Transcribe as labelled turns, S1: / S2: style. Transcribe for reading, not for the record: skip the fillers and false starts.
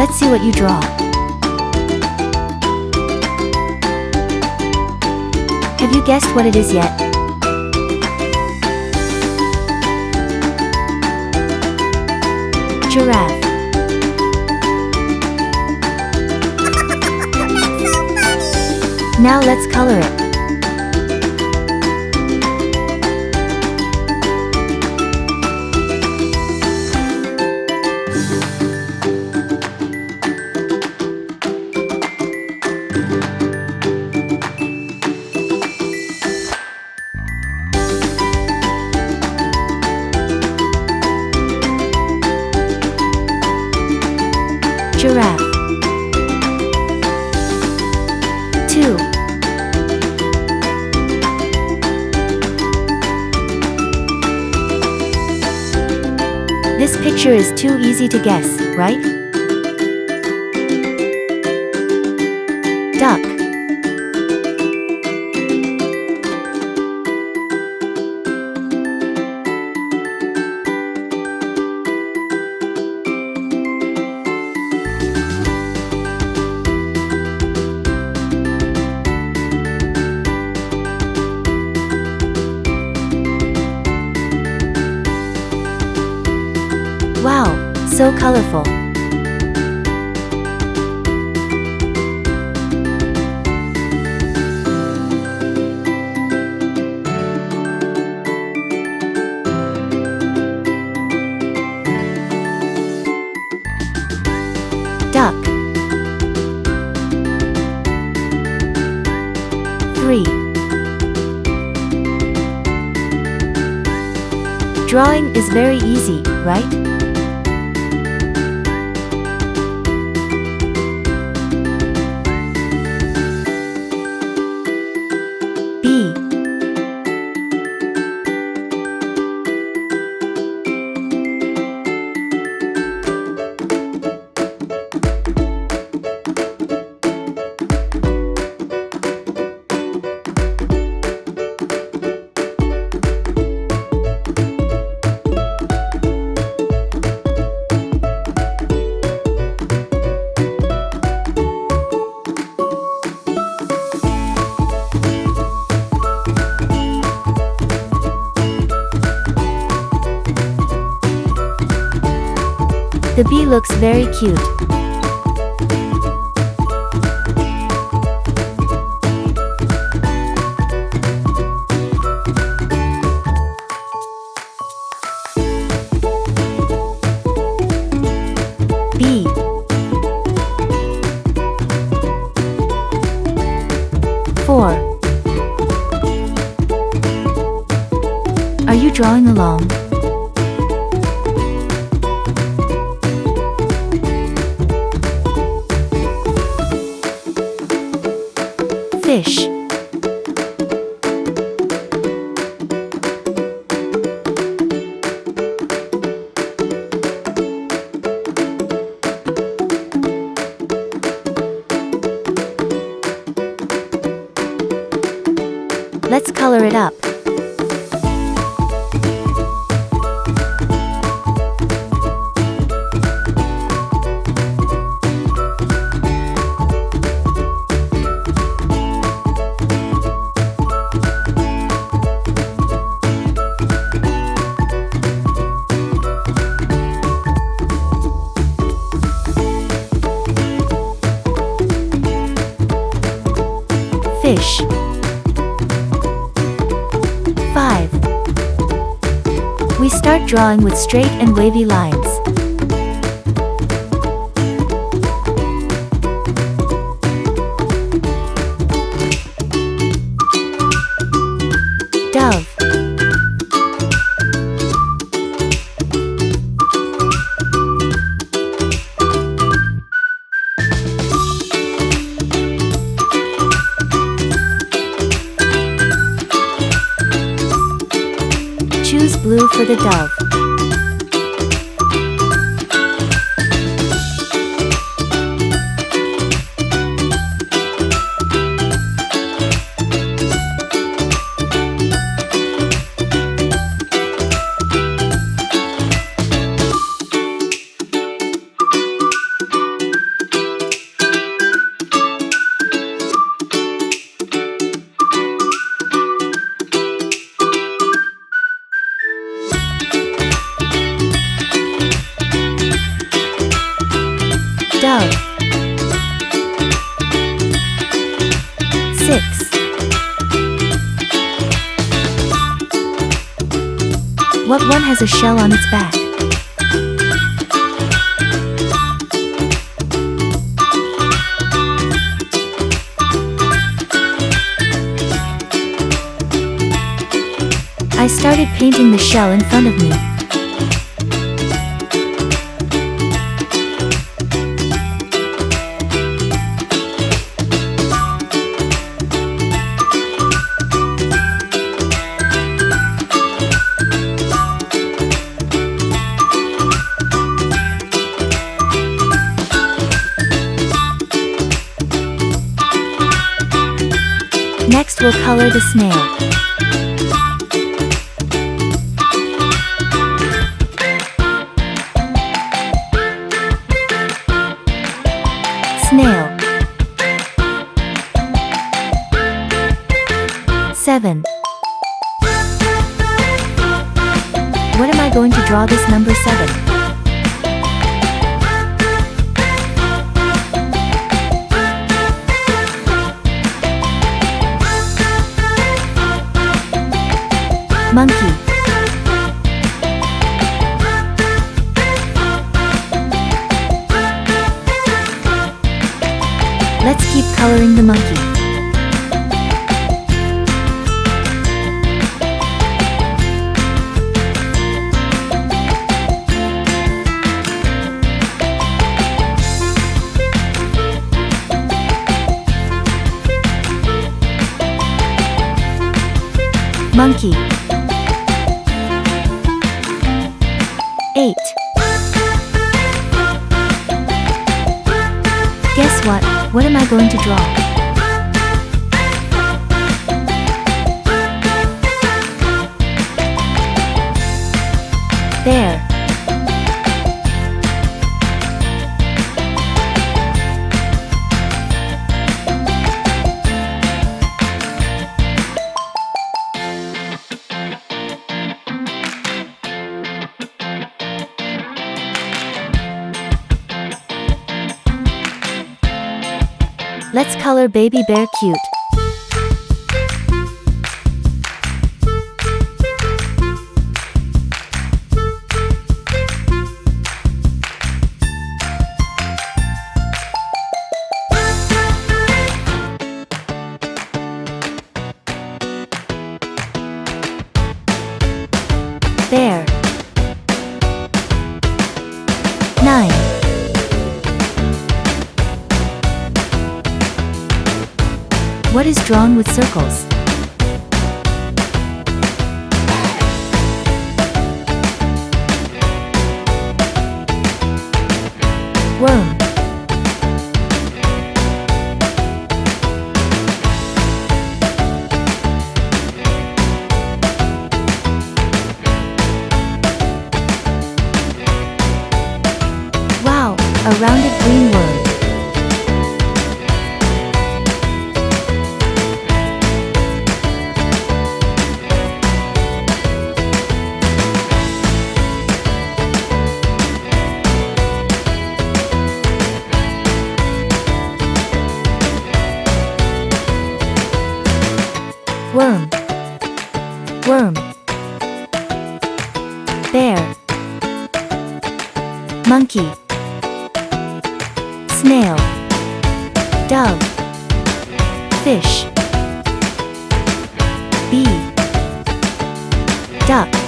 S1: Let's see what you draw. Have you guessed what it is yet? Giraffe. Now let's color it. Giraffe. 2. This picture is too easy to guess, right? Duck. Wow, so colorful. Duck. 3. Drawing is very easy, right? B. The bee looks very cute. B. 4. Are you drawing along? Fish. Let's color it up. Fish. 5. We start drawing with straight and wavy lines. Dove. Choose blue for the dove. What one has a shell on its back? I started painting the shell in front of me. Next we'll color the snail. Snail. 7. What am I going to draw this number 7? Monkey. Let's keep coloring the monkey. Monkey. 8. Guess what? What am I going to draw? Bear. Let's color baby bear cute. Bear. 9. What is drawn with circles? Worm. 'Wow, a rounded green worm. Worm. Worm. Bear. Monkey. Snail. Dove. Fish. Bee. Duck.